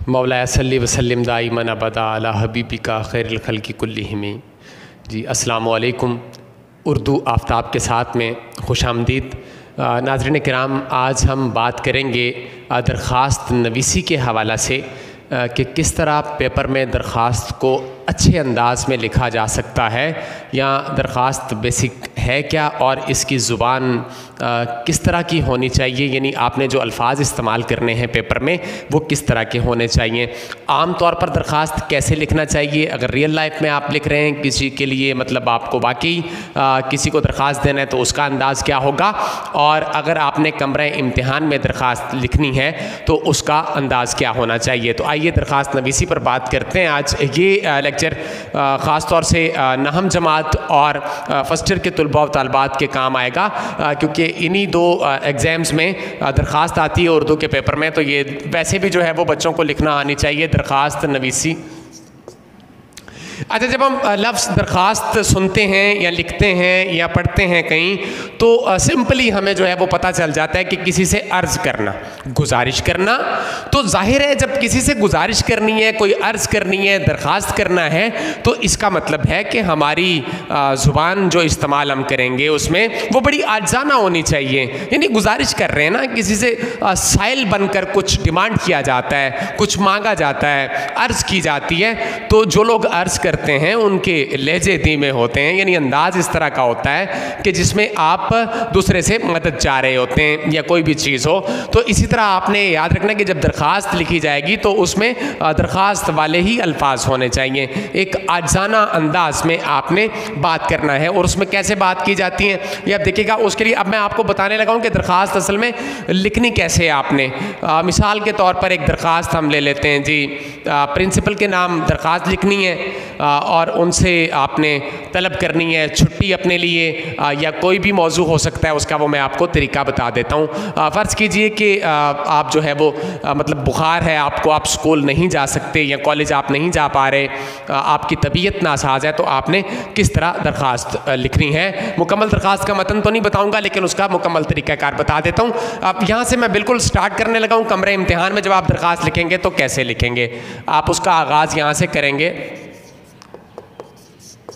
मौला सल्ली वसल्लिम दाइमन अबदा अला हबीबिका खैरुल खल्क़ि कुल्लिहिम। जी अस्सलामु अलैकुम। उर्दू आफ्ताब के साथ में खुशामदीद। नाज़रीन किराम, आज हम बात करेंगे दरख्वास्त नवीसी के हवाला से कि किस तरह पेपर में दरख्वास्त को अच्छे अंदाज में लिखा जा सकता है, या दरख्वास्त बेसिक है क्या और इसकी ज़ुबान किस तरह की होनी चाहिए, यानी आपने जो अल्फाज इस्तेमाल करने हैं पेपर में वो किस तरह के होने चाहिए। आम तौर पर दरख्वास्त कैसे लिखना चाहिए, अगर रियल लाइफ में आप लिख रहे हैं किसी के लिए, मतलब आपको वाकई किसी को दरख्वास्त देना है तो उसका अंदाज़ क्या होगा, और अगर आपने कमरे इम्तिहान में दरख्वास्त लिखनी है तो उसका अंदाज़ क्या होना चाहिए। तो आइए दरख्वास्त नवीसी पर बात करते हैं। आज ये लेक्चर ख़ास तौर से नहम जमात और फर्स्ट ईयर के तलबा व तालिबात के काम आएगा, क्योंकि इन्हीं दो एग्ज़ाम्स में दरख्वास्त आती है उर्दू के पेपर में, तो ये वैसे भी जो है वो बच्चों को लिखना आनी चाहिए दरख्वास्त नवीसी। अच्छा, जब हम लफ्ज़ दरख्वास्त सुनते हैं या लिखते हैं या पढ़ते हैं कहीं, तो सिंपली हमें जो है वो पता चल जाता है कि किसी से अर्ज़ करना, गुजारिश करना। तो जाहिर है जब किसी से गुजारिश करनी है, कोई अर्ज़ करनी है, दरख्वास्त करना है, तो इसका मतलब है कि हमारी ज़ुबान जो इस्तेमाल हम करेंगे उसमें वो बड़ी आजाना होनी चाहिए। यानी गुजारिश कर रहे हैं ना, किसी से साइल बनकर कुछ डिमांड किया जाता है, कुछ मांगा जाता है, अर्ज़ की जाती है, तो जो लोग अर्ज़ करते हैं उनके लहजे धीमे होते हैं, यानी अंदाज इस तरह का होता है कि जिसमें आप दूसरे से मदद चाह रहे होते हैं या कोई भी चीज़ हो। तो इसी तरह आपने याद रखना कि जब दरख्वास्त लिखी जाएगी तो उसमें दरख्वास्त वाले ही अल्फाज होने चाहिए। एक आजाना अंदाज में आपने बात करना है, और उसमें कैसे बात की जाती है ये आप देखिएगा। उसके लिए अब मैं आपको बताने लगा हूँ कि दरख्वास्त असल में लिखनी कैसे है आपने। मिसाल के तौर पर एक दरख्वास्त हम ले लेते हैं जी, प्रिंसिपल के नाम दरख्वास्त लिखनी है और उनसे आपने तलब करनी है छुट्टी अपने लिए, या कोई भी मौजू हो सकता है उसका, वो मैं आपको तरीका बता देता हूँ। फ़र्ज़ कीजिए कि आप जो है वो मतलब बुखार है आपको, आप स्कूल नहीं जा सकते या कॉलेज आप नहीं जा पा रहे, आपकी तबीयत नासाज है, तो आपने किस तरह दरख्वास्त लिखनी है। मुकम्मल दरख्वास्त का मतन तो नहीं बताऊँगा, लेकिन उसका मुकम्मल तरीक़ाकार बता देता हूँ। अब यहाँ से मैं बिल्कुल स्टार्ट करने लगा हूँ। कमरे इम्तिहान में जब आप दरख्वास्त लिखेंगे तो कैसे लिखेंगे, आप उसका आगाज़ यहाँ से करेंगे।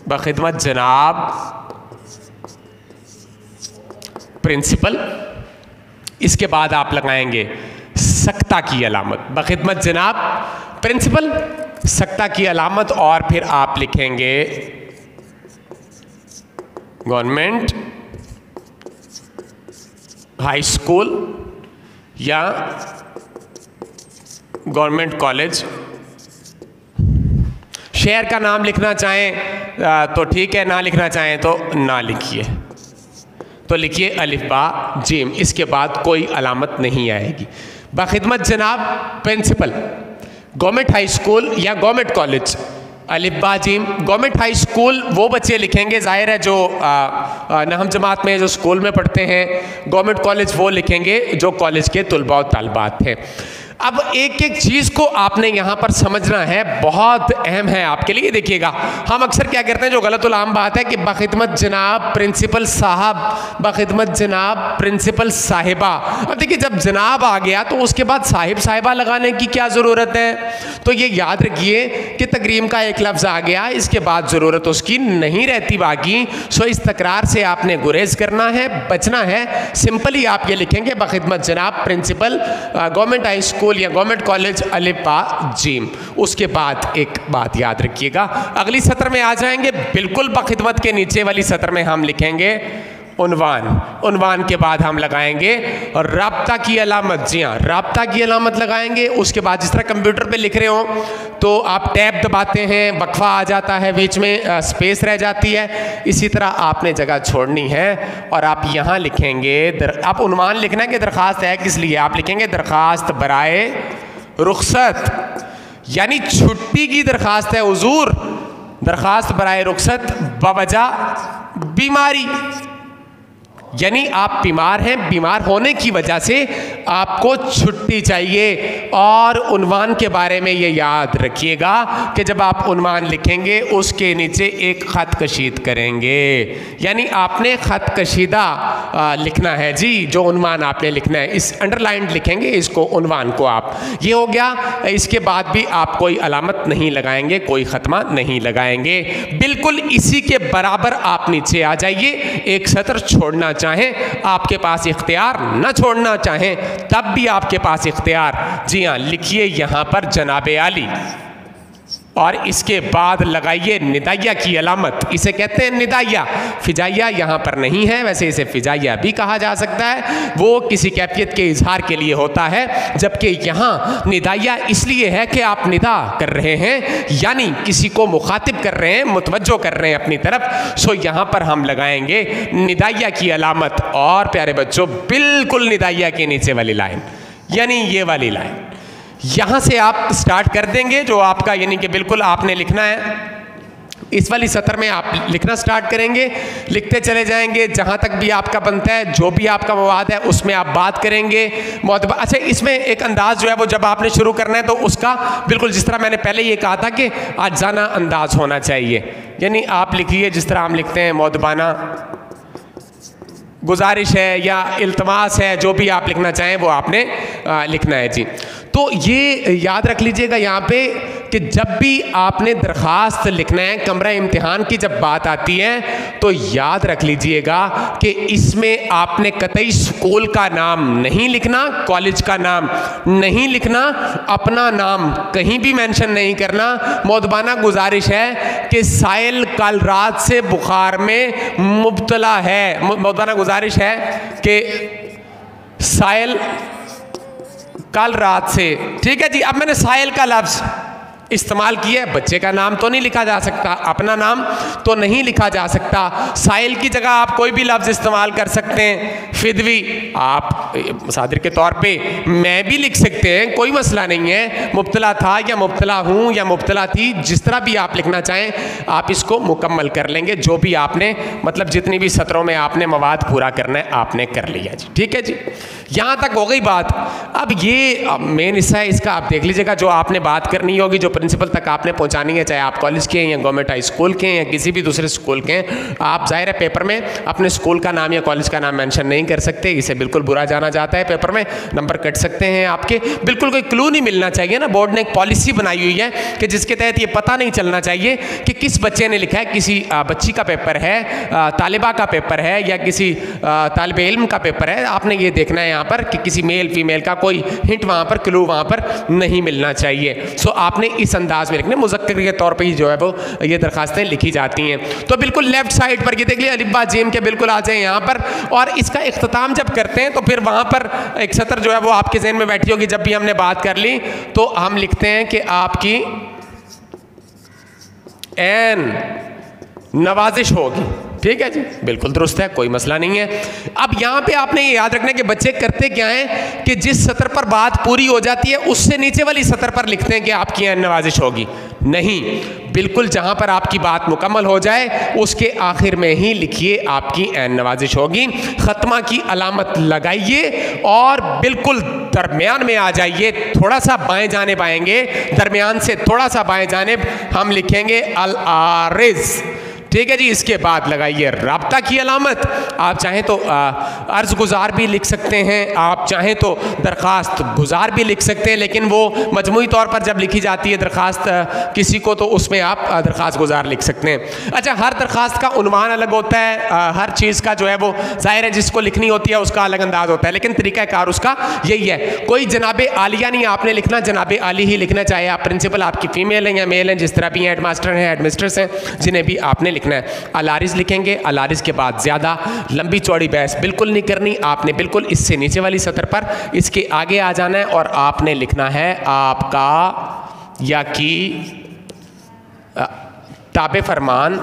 बखिदमत जनाब प्रिंसिपल, इसके बाद आप लगाएंगे सख्ता की अलामत। बखिदमत जनाब प्रिंसिपल, सख्ता की अलामत, और फिर आप लिखेंगे गवर्नमेंट हाई स्कूल या गवर्नमेंट कॉलेज। शहर का नाम लिखना चाहें तो ठीक है, ना लिखना चाहें तो ना लिखिए। तो लिखिए अलिफ बा जीम, इसके बाद कोई अलामत नहीं आएगी। बाखिदमत जनाब प्रिंसिपल गवर्नमेंट हाई स्कूल या गवर्नमेंट कॉलेज, अलिफ बा जीम। गवर्नमेंट हाई स्कूल वो बच्चे लिखेंगे, जाहिर है जो नहम जमात में जो स्कूल में पढ़ते हैं। गवर्नमेंट कॉलेज वो लिखेंगे जो कॉलेज के तलबा व तालिबात हैं। अब एक एक चीज़ को आपने यहाँ पर समझना है, बहुत अहम है आपके लिए। देखिएगा, हम अक्सर क्या करते हैं, जो गलतुल आम बात है कि बखिदमत जनाब प्रिंसिपल साहब, बखिदमत जनाब प्रिंसिपल साहिबा। अब देखिए, जब जनाब आ गया तो उसके बाद साहिब साहिबा लगाने की क्या ज़रूरत है। तो ये याद रखिए कि तकरीम का एक लफ्ज़ आ गया, इसके बाद ज़रूरत उसकी नहीं रहती बाकी। सो इस तकरार से आपने गुरेज करना है, बचना है। सिंपली आप ये लिखेंगे बखिदमत जनाब प्रिंसिपल गवर्नमेंट हाई स्कूल या गवर्नमेंट कॉलेज, अलिफ बा जीम। उसके बाद एक बात याद रखिएगा, अगली सत्र में आ जाएंगे, बिल्कुल बखिदमत के नीचे वाली सत्र में हम लिखेंगे उन्वान। उन्वान के बाद हम लगाएंगे और राब्ता की अलामत। जी हाँ, राब्ता की अलामत लगाएंगे। उसके बाद जिस तरह कंप्यूटर पे लिख रहे हो तो आप टैब दबाते हैं, वक्फा आ जाता है, बीच में स्पेस रह जाती है, इसी तरह आपने जगह छोड़नी है और आप यहाँ लिखेंगे आप उन्वान लिखना है कि दरख्वास्त है किस लिए। आप लिखेंगे दरख्वास्त बराए रुखसत, यानी छुट्टी की दरख्वास्त है हुजूर। दरख्वास्त बराए रुखसत बवजह बीमारी। यानी आप बीमार हैं, बीमार होने की वजह से आपको छुट्टी चाहिए। और उन्वान के बारे में ये याद रखिएगा कि जब आप उन्वान लिखेंगे उसके नीचे एक ख़त कशीद करेंगे, यानी आपने ख़त कशीदा लिखना है जी। जो उन्वान आपने लिखना है इस अंडरलाइन लिखेंगे इसको, उन्वान को आप, ये हो गया। इसके बाद भी आप कोई अलामत नहीं लगाएंगे, कोई ख़त्मा नहीं लगाएंगे, बिल्कुल इसी के बराबर आप नीचे आ जाइए। एक सत्र छोड़ना चाहें आपके पास इख्तियार, न छोड़ना चाहें तब भी आपके पास इख्तियार। जी हाँ, लिखिए यहाँ पर जनाबे आली और इसके बाद लगाइए निदाइया की अलामत, इसे कहते हैं निदाइया। फिजाइया यहाँ पर नहीं है, वैसे इसे फिजाइया भी कहा जा सकता है, वो किसी कैफियत के इजहार के लिए होता है, जबकि यहाँ निदाइया इसलिए है कि आप निदा कर रहे हैं, यानी किसी को मुखातिब कर रहे हैं, मुतवज्जो कर रहे हैं अपनी तरफ। सो यहाँ पर हम लगाएंगे निदाइया की अलामत। और प्यारे बच्चों, बिल्कुल निदाइया के नीचे वाली लाइन, यानी ये वाली लाइन, यहाँ से आप स्टार्ट कर देंगे जो आपका, यानी कि बिल्कुल आपने लिखना है इस वाली सत्र में आप लिखना स्टार्ट करेंगे, लिखते चले जाएंगे जहाँ तक भी आपका बनता है, जो भी आपका मवाद है उसमें आप बात करेंगे। अच्छा, इसमें एक अंदाज जो है वो जब आपने शुरू करना है तो उसका बिल्कुल जिस तरह मैंने पहले ये कहा था कि आजाना अंदाज होना चाहिए, यानी आप लिखिए जिस तरह हम लिखते हैं, मौदबाना गुजारिश है या इल्तमास है, जो भी आप लिखना चाहें वो आपने लिखना है जी। तो ये याद रख लीजिएगा यहाँ पे कि जब भी आपने दरख्वास्त लिखना है, कमरा इम्तिहान की जब बात आती है तो याद रख लीजिएगा कि इसमें आपने कतई स्कूल का नाम नहीं लिखना, कॉलेज का नाम नहीं लिखना, अपना नाम कहीं भी मेंशन नहीं करना। मौदबाना गुजारिश है कि साइल कल रात से बुखार में मुब्तला है, मौदबाना गुजारिश है कि साइल कल रात से, ठीक है जी। अब मैंने साइल का लफ्ज़ इस्तेमाल किया है, बच्चे का नाम तो नहीं लिखा जा सकता, अपना नाम तो नहीं लिखा जा सकता। साइल की जगह आप कोई भी लफ्ज़ इस्तेमाल कर सकते हैं, फिदवी आप सादिर के तौर पे मैं भी लिख सकते हैं, कोई मसला नहीं है। मुब्तला था या मुब्तला हूँ या मुब्तला थी, जिस तरह भी आप लिखना चाहें आप इसको मुकम्मल कर लेंगे। जो भी आपने मतलब जितनी भी सत्रों में आपने मवाद पूरा करना है आपने कर लिया जी, ठीक है जी। यहाँ तक हो गई बात। अब ये मेन हिस्सा है इसका, आप देख लीजिएगा जो आपने बात करनी होगी, जो प्रिंसिपल तक आपने पहुँचानी है, चाहे आप कॉलेज के हैं या गवर्नमेंट हाई स्कूल के हैं या किसी भी दूसरे स्कूल के हैं। आप ज़ाहिर है पेपर में अपने स्कूल का नाम या कॉलेज का नाम मेंशन नहीं कर सकते, इसे बिल्कुल बुरा जाना जाता है। पेपर में नंबर कट सकते हैं आपके, बिल्कुल कोई क्लू नहीं मिलना चाहिए ना। बोर्ड ने एक पॉलिसी बनाई हुई है कि जिसके तहत ये पता नहीं चलना चाहिए कि किस बच्चे ने लिखा है, किसी बच्ची का पेपर है, तालिबा का पेपर है या किसी तालिब इल्म का पेपर है। आपने ये देखना है यहाँ पर कि किसी मेल फीमेल का कोई हिंट वहाँ पर, क्लू वहाँ पर नहीं मिलना चाहिए। सो आपने इस अंदाज में लिखना, मुज़क्कर के तौर पे ही जो है वो ये दरखास्तें लिखी जाती हैं। तो बिल्कुल लेफ्ट साइड पर ये देख लिया, अलिफ बा जीम के बिल्कुल आ जाए यहाँ पर। और इसका इख्तिताम जब करते हैं तो फिर वहाँ पर एक सत्र जो है वो आपके ज़हन में बैठी होगी। जब भी हमने बात कर ली तो हम लिखते हैं कि आपकी एन नवाजिश होगी, ठीक है जी, बिल्कुल दुरुस्त है, कोई मसला नहीं है। अब यहाँ पे आपने ये याद रखना है कि बच्चे करते क्या हैं कि जिस सत्र पर बात पूरी हो जाती है उससे नीचे वाली सत्र पर लिखते हैं कि आपकी एन नवाजिश होगी। नहीं, बिल्कुल जहाँ पर आपकी बात मुकम्मल हो जाए उसके आखिर में ही लिखिए आपकी एन नवाजिश होगी। ख़त्मा की अलामत लगाइए और बिल्कुल दरमियान में आ जाइए, थोड़ा सा बाएं जाने आएंगे, दरमियान से थोड़ा सा बाएं जानिब हम लिखेंगे अल आरिज़, ठीक है जी। इसके बाद लगाइए राब्ता की अलामत। आप चाहें तो अर्ज़ गुज़ार भी लिख सकते हैं, आप चाहें तो दरख्वास्त गुज़ार भी लिख सकते हैं, लेकिन वो मजमूई तौर पर जब लिखी जाती है दरख्वास्त किसी को तो उसमें आप दरख्वास्त गुज़ार लिख सकते हैं। अच्छा, हर दरख्वास्त का उन्वान अलग होता है, हर चीज़ का जो है वो ज़ाहिर है जिसको लिखनी होती है उसका अलग अंदाज होता है, लेकिन तरीक़ाकार उसका यही है। कोई जनाबे आलिया नहीं आपने लिखना, जनाबे आली ही लिखना, चाहे आप प्रिंसिपल आपकी फ़ीमेल हैं या मेल हैं, जिस तरह भी हैं, हेड मास्टर हैं, हेड मिस्ट्रेस हैं, जिन्हें भी आपने लिखना है। अलारिज लिखेंगे, अलारिज के बाद ज़्यादा लंबी चौड़ी बहस बिल्कुल नहीं करनी, आपने बिल्कुल इससे नीचे वाली सतर पर इसके आगे आ जाना है और आपने लिखना है आपका या कि ताबे फरमान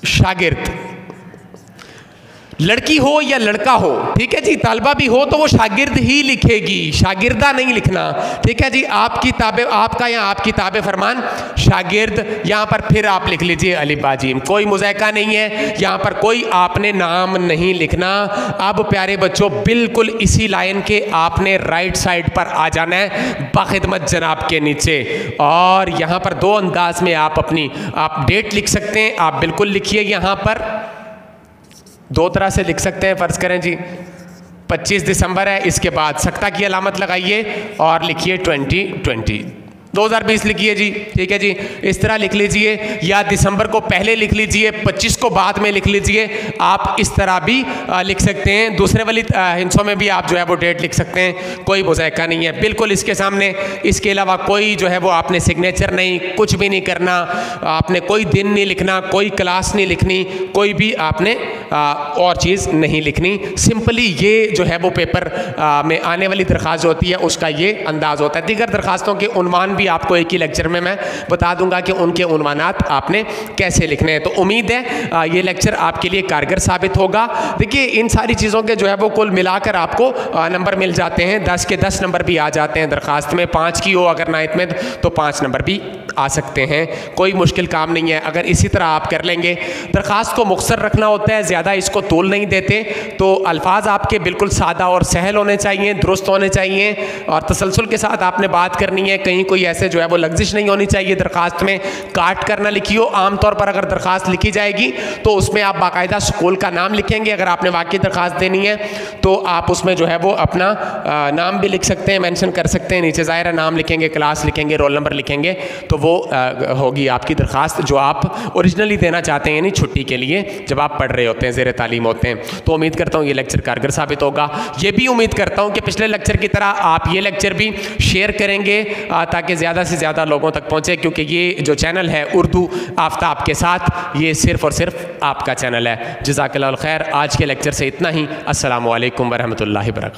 शागिर्द, लड़की हो या लड़का हो, ठीक है जी, तालबा भी हो तो वो शागिर्द ही लिखेगी, शागिर्दा नहीं लिखना, ठीक है जी। आपकी ताबे, आपका या आपकी ताबे फरमान शागिर्द, यहाँ पर फिर आप लिख लीजिए अलिफ बा जीम, कोई मुज़ायका नहीं है, यहाँ पर कोई आपने नाम नहीं लिखना। अब प्यारे बच्चों बिल्कुल इसी लाइन के आपने राइट साइड पर आ जाना है बाखिदमत जनाब के नीचे, और यहाँ पर दो अंदाज में आप अपनी आप डेट लिख सकते हैं। आप बिल्कुल लिखिए, यहाँ पर दो तरह से लिख सकते हैं। फ़र्ज़ करें जी 25 दिसंबर है, इसके बाद सख्ता की अलामत लगाइए और लिखिए 2020 लिखिए जी, ठीक है जी। इस तरह लिख लीजिए, या दिसंबर को पहले लिख लीजिए, 25 को बाद में लिख लीजिए। आप इस तरह भी लिख सकते हैं। दूसरे वाली हिंसों में भी आप जो है वो डेट लिख सकते हैं, कोई मुज़ायका नहीं है बिल्कुल इसके सामने। इसके अलावा कोई जो है वो आपने सिग्नेचर नहीं, कुछ भी नहीं करना, आपने कोई दिन नहीं लिखना, कोई क्लास नहीं लिखनी, कोई भी आपने और चीज़ नहीं लिखनी। सिंपली ये जो है वो पेपर में आने वाली दरख्वास्त होती है उसका ये अंदाज़ होता है। दीगर दरख्वास्तों के उन्वान भी आपको एक ही लेक्चर में मैं बता दूंगा कि उनके उन्वानात आपने कैसे लिखने हैं। तो उम्मीद है ये लेक्चर आपके लिए कारगर साबित होगा। देखिए इन सारी चीज़ों के जो है वो कुल मिलाकर आपको नंबर मिल जाते हैं, 10 के 10 नंबर भी आ जाते हैं दरख्वास्त में। 5 की हो अगर 9th में तो 5 नंबर भी आ सकते हैं, कोई मुश्किल काम नहीं है। अगर इसी तरह आप कर लेंगे, दरख्वास्त को मुख्तसर रखना होता है, ज़्यादा इसको तूल नहीं देते, तो अल्फाज आपके बिल्कुल सादा और सहल होने चाहिए, दुरुस्त होने चाहिए, और तसलसल के साथ आपने बात करनी है। कहीं कोई ऐसे जो है वो लग्जिश नहीं होनी चाहिए दरख्वास्त में, काट कर ना लिखियो। आमतौर पर अगर दरख्वास्त लिखी जाएगी तो उसमें आप बाकायदा स्कूल का नाम लिखेंगे। अगर आपने वाकई दरख्वास्त देनी है तो आप उसमें जो है वो अपना नाम भी लिख सकते हैं, मेंशन कर सकते हैं, नीचे ज़ाहिर है नाम लिखेंगे, क्लास लिखेंगे, रोल नंबर लिखेंगे, तो वो होगी आपकी दरख्वास्त जो आप ओरिजिनली देना चाहते हैं, यानी छुट्टी के लिए जब आप पढ़ रहे होते हैं, ज़ेर तालीम होते हैं। तो उम्मीद करता हूँ ये लेक्चर कारगर साबित होगा। ये भी उम्मीद करता हूँ कि पिछले लेक्चर की तरह आप ये लेक्चर भी शेयर करेंगे ताकि ज़्यादा से ज़्यादा लोगों तक पहुँचे, क्योंकि ये जो चैनल है उर्दू आफ्ताब के साथ, ये सिर्फ़ और सिर्फ आपका चैनल है। जज़ाकल्लाहु खैर। आज के लेक्चर से इतना ही। अस्सलामु अलैकुम वरहमतुल्लाहि वबरकातुहू।